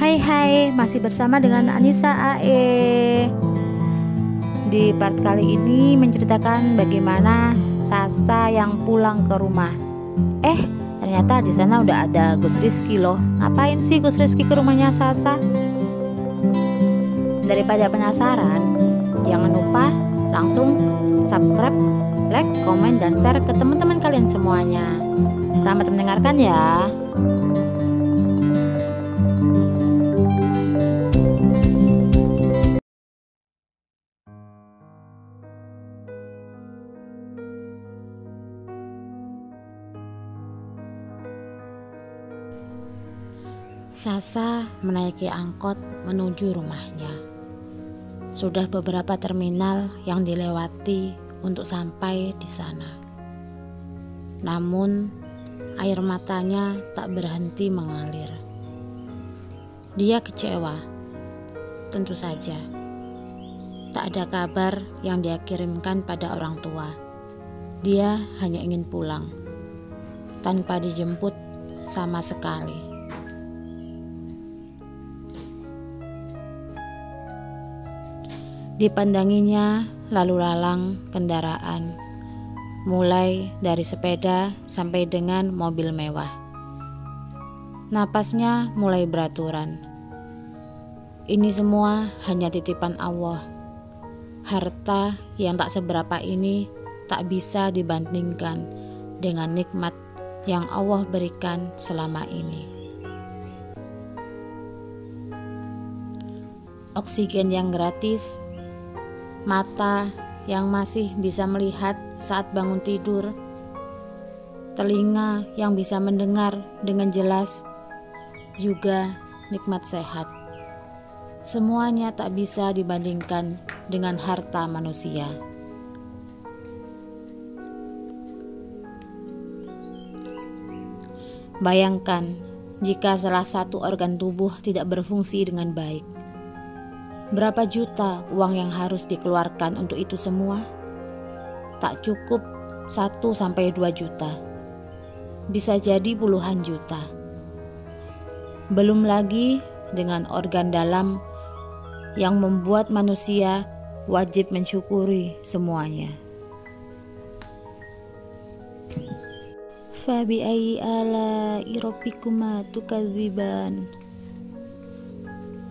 Hai, masih bersama dengan Anissa AE. Di part kali ini menceritakan bagaimana Sasa yang pulang ke rumah. Ternyata di sana udah ada Gus Rizky loh. Ngapain sih Gus Rizky ke rumahnya Sasa? Daripada penasaran, jangan lupa langsung subscribe, like, komen, dan share ke teman-teman kalian semuanya. Selamat mendengarkan ya. Sasa menaiki angkot menuju rumahnya. Sudah beberapa terminal yang dilewati untuk sampai di sana. Namun, air matanya tak berhenti mengalir. Dia kecewa. Tentu saja. Tak ada kabar yang dia kirimkan pada orang tua. Dia hanya ingin pulang, tanpa dijemput sama sekali. Dipandanginya lalu lalang kendaraan, mulai dari sepeda sampai dengan mobil mewah. Napasnya mulai beraturan. Ini semua hanya titipan Allah. Harta yang tak seberapa ini tak bisa dibandingkan dengan nikmat yang Allah berikan selama ini. Oksigen yang gratis, mata yang masih bisa melihat saat bangun tidur, telinga yang bisa mendengar dengan jelas, juga nikmat sehat. Semuanya tak bisa dibandingkan dengan harta manusia. Bayangkan jika salah satu organ tubuh tidak berfungsi dengan baik. Berapa juta uang yang harus dikeluarkan untuk itu semua? Tak cukup 1-2 juta. Bisa jadi puluhan juta. Belum lagi dengan organ dalam yang membuat manusia wajib mensyukuri semuanya. Fabi ayyi ala'i rabbikuma tukadziban.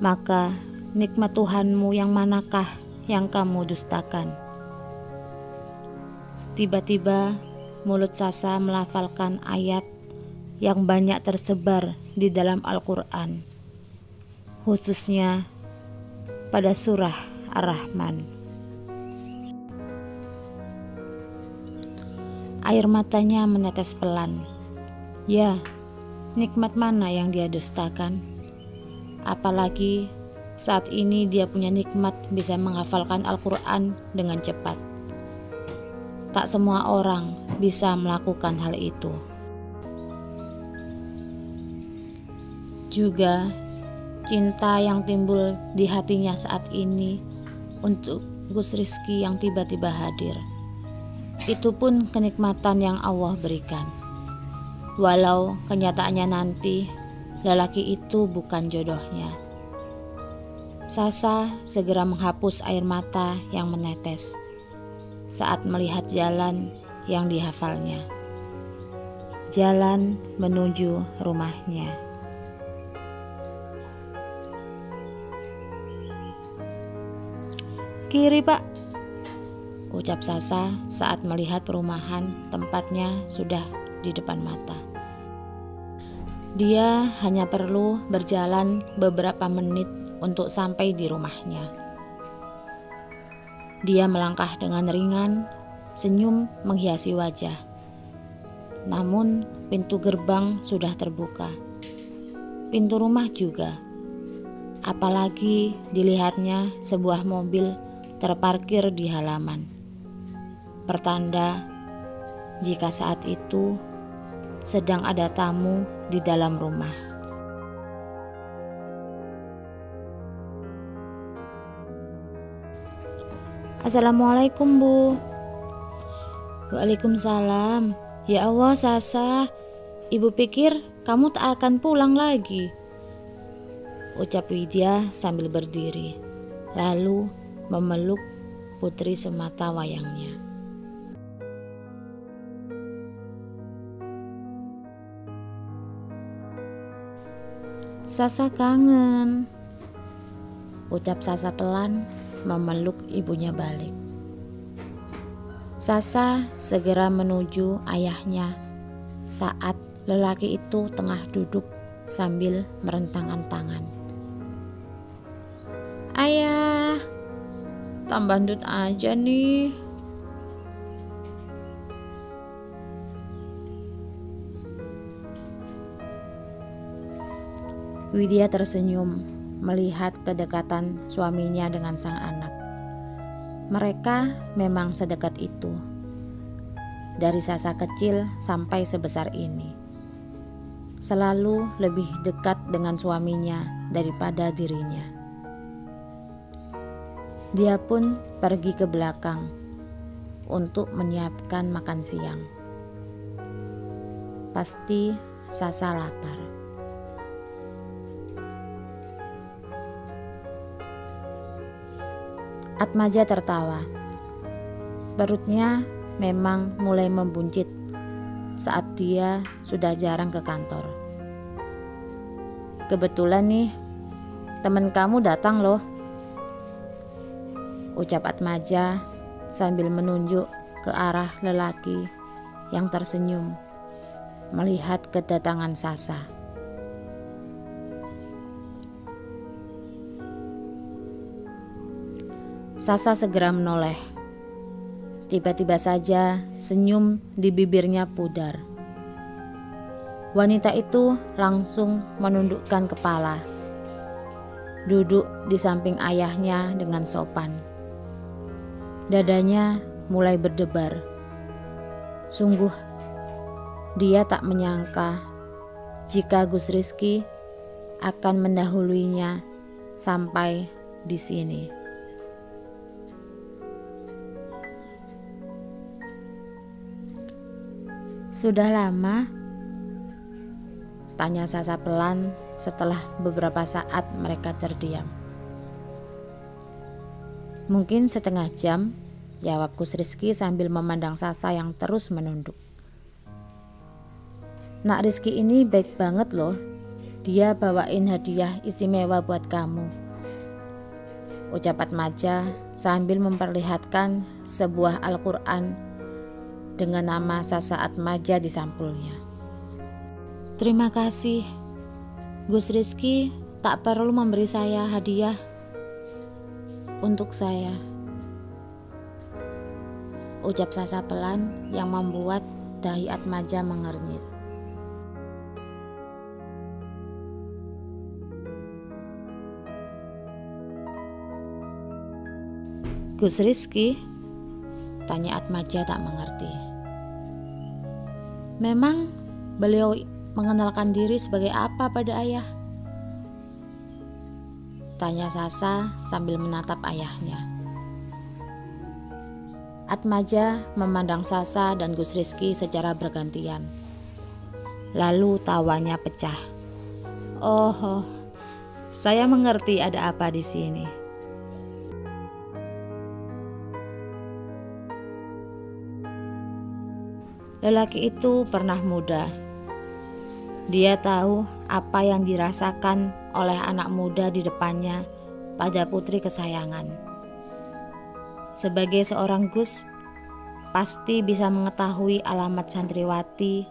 Maka nikmat Tuhanmu yang manakah yang kamu dustakan? Tiba-tiba mulut Sasa melafalkan ayat yang banyak tersebar di dalam Al-Quran, khususnya pada surah Ar-Rahman. Air matanya menetes pelan. Ya, nikmat mana yang dia dustakan? Apalagi saat ini dia punya nikmat bisa menghafalkan Al-Quran dengan cepat. Tak semua orang bisa melakukan hal itu. Juga cinta yang timbul di hatinya saat ini untuk Gus Rizky yang tiba-tiba hadir. Itu pun kenikmatan yang Allah berikan. Walau kenyataannya nanti lelaki itu bukan jodohnya. Sasa segera menghapus air mata yang menetes saat melihat jalan yang dihafalnya. Jalan menuju rumahnya. Kiri, Pak, ucap Sasa saat melihat perumahan tempatnya sudah di depan mata. Dia hanya perlu berjalan beberapa menit untuk sampai di rumahnya. Dia melangkah dengan ringan, senyum menghiasi wajah. Namun pintu gerbang sudah terbuka. Pintu rumah juga. Apalagi dilihatnya sebuah mobil terparkir di halaman. Pertanda jika saat itu sedang ada tamu di dalam rumah. Assalamualaikum, Bu. Waalaikumsalam. Ya Allah, Sasa, Ibu pikir kamu tak akan pulang lagi. ucap Widya sambil berdiri, lalu memeluk putri semata wayangnya. Sasa kangen, ucap Sasa pelan memeluk ibunya balik. Sasa segera menuju ayahnya saat lelaki itu tengah duduk sambil merentangkan tangan. Ayah, tambah ndut aja nih. Widya tersenyum melihat kedekatan suaminya dengan sang anak. Mereka memang sedekat itu. Dari Sasa kecil sampai sebesar ini. Selalu lebih dekat dengan suaminya daripada dirinya. Dia pun pergi ke belakang untuk menyiapkan makan siang. Pasti Sasa lapar. Atmaja tertawa. Perutnya memang mulai membuncit saat dia sudah jarang ke kantor. Kebetulan nih, temen kamu datang loh, ucap Atmaja sambil menunjuk ke arah lelaki yang tersenyum melihat kedatangan Sasa. Sasa segera menoleh. Tiba-tiba saja senyum di bibirnya pudar. Wanita itu langsung menundukkan kepala, duduk di samping ayahnya dengan sopan. Dadanya mulai berdebar. Sungguh, dia tak menyangka jika Gus Rizky akan mendahuluinya sampai di sini. Sudah lama? Tanya Sasa pelan setelah beberapa saat mereka terdiam. Mungkin setengah jam, jawab Gus Rizky sambil memandang Sasa yang terus menunduk. Nak Rizky ini baik banget loh. Dia bawain hadiah istimewa buat kamu, ucap Atmaja sambil memperlihatkan sebuah Al-Quran dengan nama Sasa Atmaja di sampulnya. Terima kasih. Gus Rizky tak perlu memberi saya hadiah untuk saya, ucap Sasa pelan yang membuat dahi Atmaja mengernyit. Gus Rizky? Tanya Atmaja tak mengerti. Memang beliau mengenalkan diri sebagai apa pada ayah? Tanya Sasa sambil menatap ayahnya. Atmaja memandang Sasa dan Gus Rizky secara bergantian. Lalu tawanya pecah. Oh, saya mengerti ada apa di sini. Lelaki itu pernah muda. Dia tahu apa yang dirasakan oleh anak muda di depannya pada putri kesayangan. Sebagai seorang Gus, pasti bisa mengetahui alamat santriwati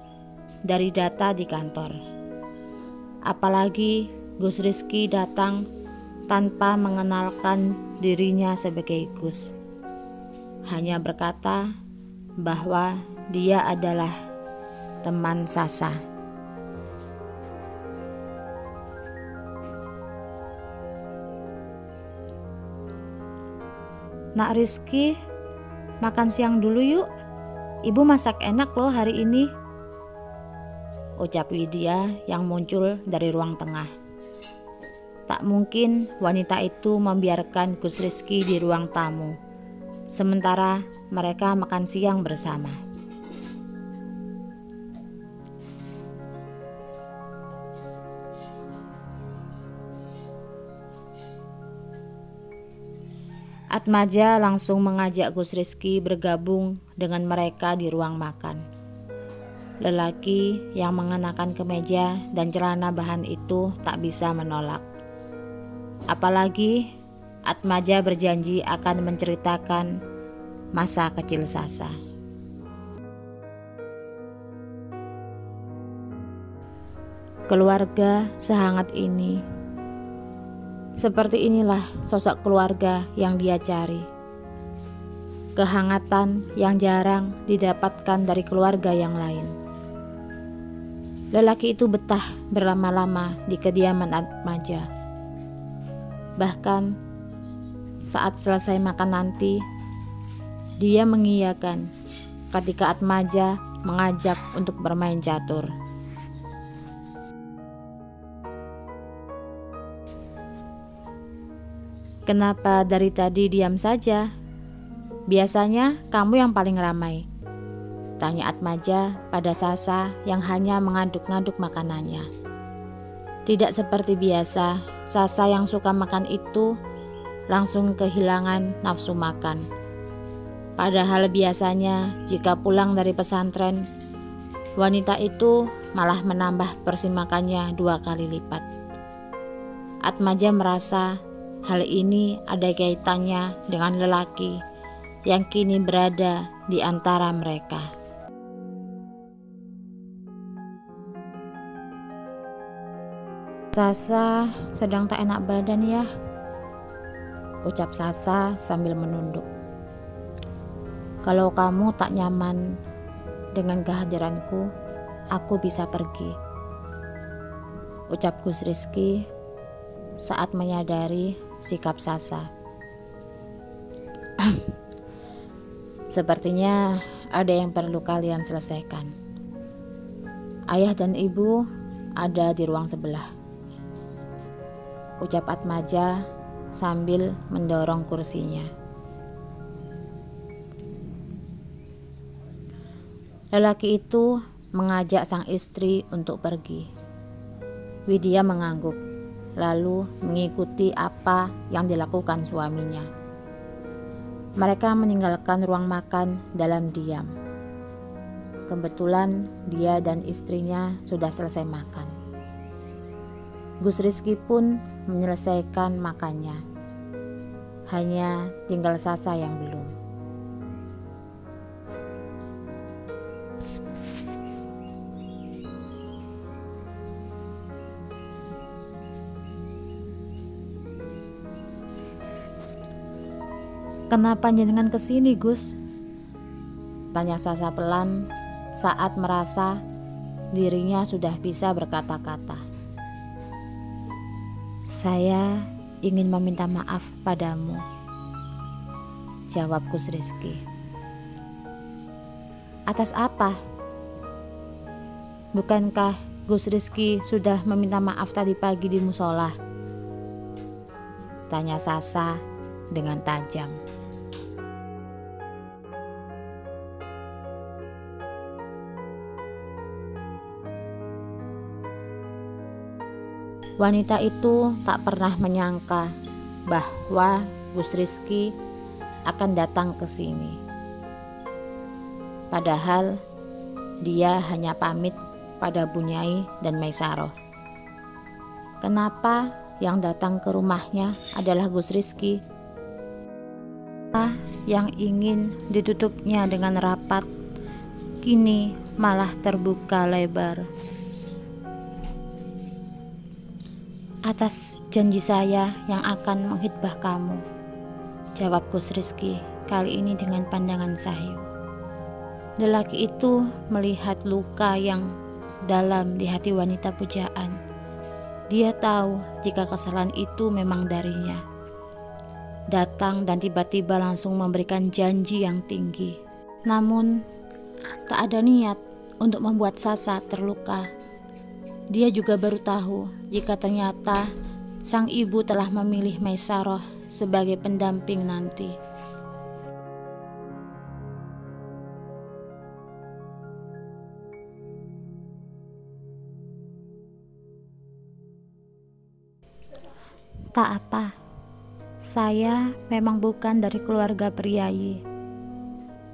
dari data di kantor. Apalagi Gus Rizky datang tanpa mengenalkan dirinya sebagai Gus. Hanya berkata bahwa dia adalah teman Sasa. Nak Rizky, makan siang dulu yuk. Ibu masak enak loh hari ini, ucap Widya yang muncul dari ruang tengah. Tak mungkin wanita itu membiarkan Gus Rizky di ruang tamu, sementara mereka makan siang bersama. Atmaja langsung mengajak Gus Rizky bergabung dengan mereka di ruang makan. Lelaki yang mengenakan kemeja dan celana bahan itu tak bisa menolak. Apalagi Atmaja berjanji akan menceritakan masa kecil Sasa. Keluarga sehangat ini. Seperti inilah sosok keluarga yang dia cari. Kehangatan yang jarang didapatkan dari keluarga yang lain. Lelaki itu betah berlama-lama di kediaman Atmaja. Bahkan saat selesai makan nanti, dia mengiyakan ketika Atmaja mengajak untuk bermain catur. "Kenapa dari tadi diam saja? Biasanya kamu yang paling ramai," tanya Atmaja pada Sasa yang hanya mengaduk-ngaduk makanannya. Tidak seperti biasa, Sasa yang suka makan itu langsung kehilangan nafsu makan. Padahal biasanya jika pulang dari pesantren, wanita itu malah menambah porsi makannya 2 kali lipat. Atmaja merasa hal ini ada kaitannya dengan lelaki yang kini berada di antara mereka. "Sasa sedang tak enak badan ya," ucap Sasa sambil menunduk. "Kalau kamu tak nyaman dengan kehadiranku, aku bisa pergi," ucap Gus Rizky saat menyadari sikap Sasa. "Sepertinya ada yang perlu kalian selesaikan. Ayah dan ibu ada di ruang sebelah," ucap Atmaja sambil mendorong kursinya. Lelaki itu mengajak sang istri untuk pergi. Widya mengangguk, lalu mengikuti apa yang dilakukan suaminya. Mereka meninggalkan ruang makan dalam diam. Kebetulan dia dan istrinya sudah selesai makan. Gus Rizky pun menyelesaikan makannya. Hanya tinggal Sasa yang belum. "Kenapa jenengan kesini, Gus?" tanya Sasa pelan saat merasa dirinya sudah bisa berkata-kata. "Saya ingin meminta maaf padamu," jawab Gus Rizky. "Atas apa? Bukankah Gus Rizky sudah meminta maaf tadi pagi di musola?" tanya Sasa dengan tajam. Wanita itu tak pernah menyangka bahwa Gus Rizky akan datang ke sini. Padahal dia hanya pamit pada Bunyai dan Maisaroh. Kenapa yang datang ke rumahnya adalah Gus Rizky? Yang ingin ditutupnya dengan rapat kini malah terbuka lebar. "Atas janji saya yang akan menghitbah kamu," jawab Gus Rizky kali ini dengan pandangan sayu. Lelaki itu melihat luka yang dalam di hati wanita pujaan. Dia tahu jika kesalahan itu memang darinya. Datang dan tiba-tiba langsung memberikan janji yang tinggi. Namun tak ada niat untuk membuat Sasa terluka. Dia juga baru tahu jika ternyata sang ibu telah memilih Maisaroh sebagai pendamping nanti. "Tak apa," Saya memang bukan dari keluarga priayi.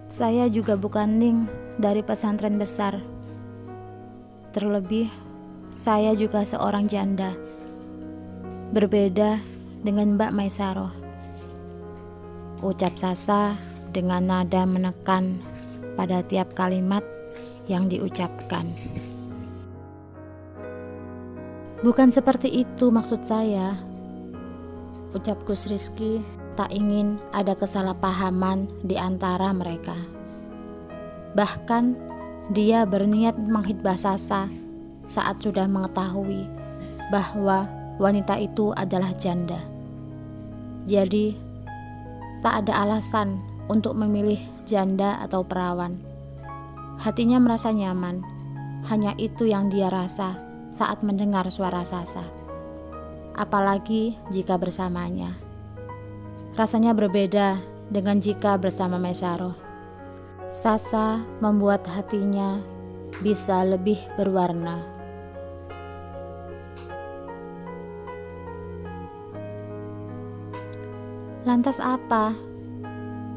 Saya juga bukan Ning dari pesantren besar. Terlebih, saya juga seorang janda. Berbeda dengan Mbak Maisaroh. Ucap Sasa dengan nada menekan pada tiap kalimat yang diucapkan. Bukan seperti itu maksud saya, ucap Gus Rizky. Tak ingin ada kesalahpahaman di antara mereka. Bahkan dia berniat menghitbah Sasa saat sudah mengetahui bahwa wanita itu adalah janda. Jadi tak ada alasan untuk memilih janda atau perawan. Hatinya merasa nyaman. Hanya itu yang dia rasa saat mendengar suara Sasa. Apalagi jika bersamanya. Rasanya berbeda dengan jika bersama Maisaroh. Sasa membuat hatinya bisa lebih berwarna. Lantas apa?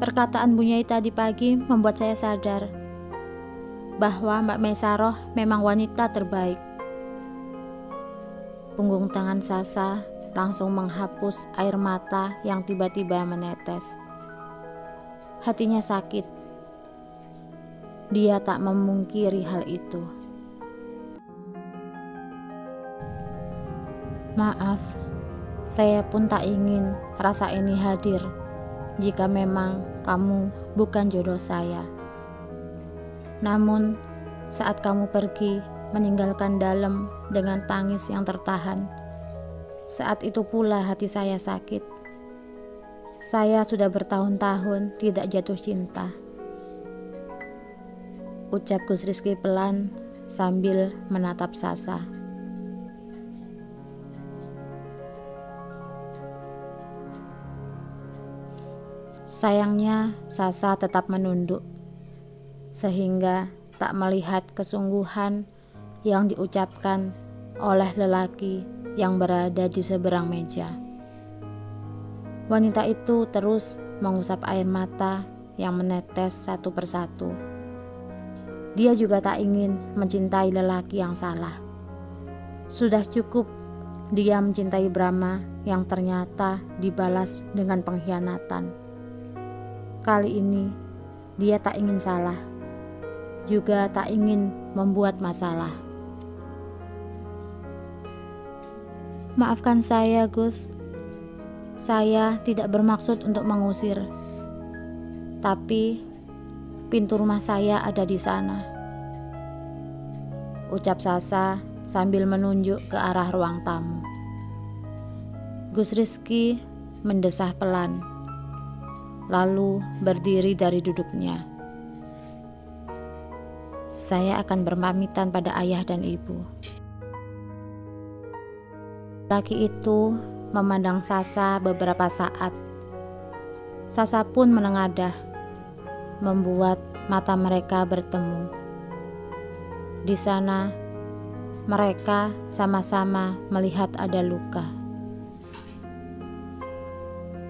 Perkataan Bu Nyai tadi pagi membuat saya sadar bahwa Mbak Maisaroh memang wanita terbaik. Punggung tangan Sasa langsung menghapus air mata yang tiba-tiba menetes. Hatinya sakit. Dia tak memungkiri hal itu. Maaf, saya pun tak ingin rasa ini hadir jika memang kamu bukan jodoh saya. Namun, saat kamu pergi meninggalkan Dalem dengan tangis yang tertahan, saat itu pula hati saya sakit. Saya sudah bertahun-tahun tidak jatuh cinta. Ucap Gus Rizky pelan sambil menatap Sasa. Sayangnya Sasa tetap menunduk, sehingga tak melihat kesungguhan yang diucapkan oleh lelaki yang berada di seberang meja. Wanita itu terus mengusap air mata yang menetes satu persatu. Dia juga tak ingin mencintai lelaki yang salah. Sudah cukup dia mencintai Brahma yang ternyata dibalas dengan pengkhianatan. Kali ini dia tak ingin salah, juga tak ingin membuat masalah. Maafkan saya, Gus. Saya tidak bermaksud untuk mengusir. Tapi pintu rumah saya ada di sana. Ucap Sasa sambil menunjuk ke arah ruang tamu. Gus Rizky mendesah pelan, lalu berdiri dari duduknya. Saya akan berpamitan pada ayah dan ibu. Laki itu memandang Sasa beberapa saat. Sasa pun menengadah, membuat mata mereka bertemu. Di sana, mereka sama-sama melihat ada luka.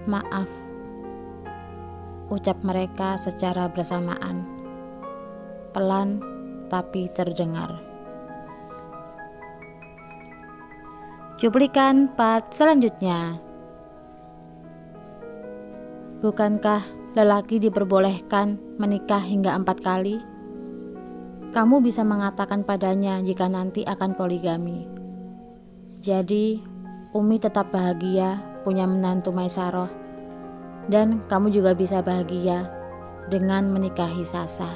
Maaf, ucap mereka secara bersamaan. Pelan tapi terdengar. Cuplikan part selanjutnya. Bukankah lelaki diperbolehkan menikah hingga 4 kali? Kamu bisa mengatakan padanya jika nanti akan poligami. Jadi, Umi tetap bahagia punya menantu Maisaroh, dan kamu juga bisa bahagia dengan menikahi Sasa.